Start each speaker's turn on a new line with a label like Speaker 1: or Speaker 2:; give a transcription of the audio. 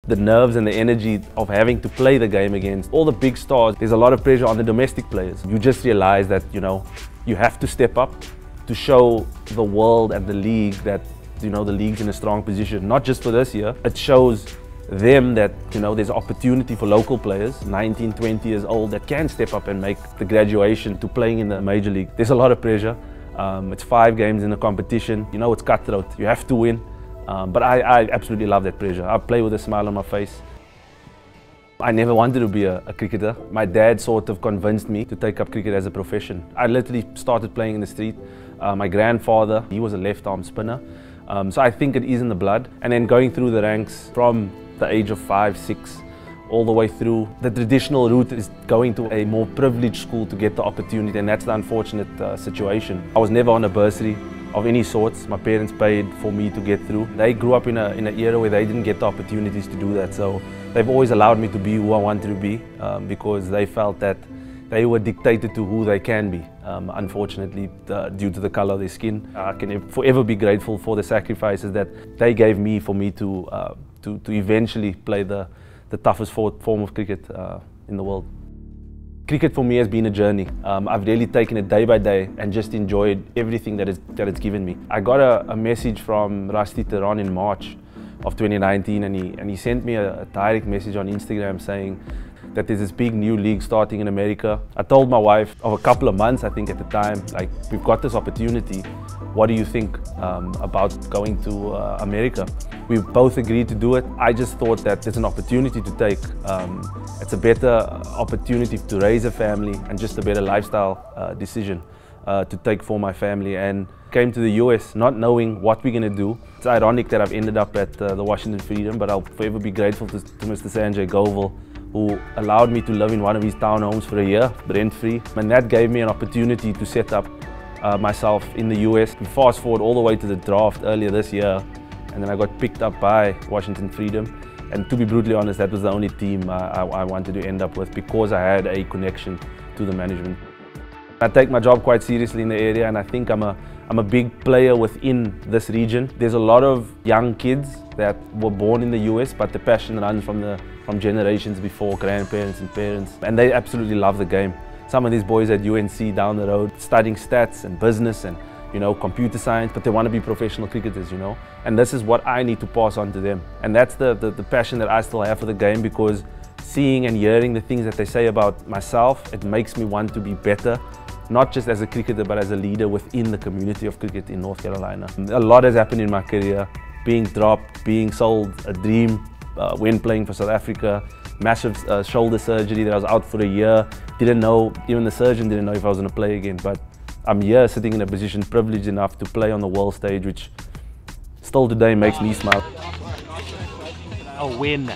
Speaker 1: The nerves and the energy of having to play the game against all the big stars, there's a lot of pressure on the domestic players. You just realize that, you know, you have to step up to show the world and the league that, you know, the league's in a strong position, not just for this year. It shows them that, you know, there's opportunity for local players, 19, 20 years old, that can step up and make the graduation to playing in the major league. There's a lot of pressure. It's 5 games in a competition. You know, it's cutthroat. You have to win. But I absolutely love that pressure. I play with a smile on my face. I never wanted to be a cricketer. My dad sort of convinced me to take up cricket as a profession. I literally started playing in the street. My grandfather, he was a left-arm spinner. So I think it is in the blood. And then going through the ranks from the age of 5, 6, all the way through. The traditional route is going to a more privileged school to get the opportunity, and that's the unfortunate situation. I was never on a bursary of any sorts. My parents paid for me to get through. They grew up in an era where they didn't get the opportunities to do that, so they've always allowed me to be who I wanted to be because they felt that they were dictated to who they can be, unfortunately, due to the color of their skin. I can forever be grateful for the sacrifices that they gave me for me to eventually play the toughest form of cricket in the world. Cricket for me has been a journey. I've really taken it day by day and just enjoyed everything that it's given me. I got a message from Rusty Theron in March of 2019, and he sent me a direct message on Instagram saying that there's this big new league starting in America. I told my wife of a couple of months, I think at the time, like, we've got this opportunity. What do you think about going to America? We both agreed to do it. I just thought that there's an opportunity to take. It's a better opportunity to raise a family and just a better lifestyle decision to take for my family. And came to the US not knowing what we're going to do. It's ironic that I've ended up at the Washington Freedom, but I'll forever be grateful to Mr. Sanjay Govil, who allowed me to live in one of his townhomes for a year, rent-free. And that gave me an opportunity to set up myself in the US. Fast forward all the way to the draft earlier this year, and then I got picked up by Washington Freedom. And to be brutally honest, that was the only team I wanted to end up with because I had a connection to the management. I take my job quite seriously in the area, and I think I'm a big player within this region. There's a lot of young kids that were born in the US, but the passion runs from generations before, grandparents and parents, and they absolutely love the game. Some of these boys at UNC down the road studying stats and business and, you know, computer science, but they want to be professional cricketers, you know. And this is what I need to pass on to them. And that's the passion that I still have for the game, because seeing and hearing the things that they say about myself, it makes me want to be better, not just as a cricketer, but as a leader within the community of cricket in North Carolina. A lot has happened in my career, being dropped, being sold a dream when playing for South Africa, massive shoulder surgery that I was out for a year, didn't know, even the surgeon didn't know if I was going to play again, but I'm here sitting in a position privileged enough to play on the world stage, which still today makes me smile.
Speaker 2: A win.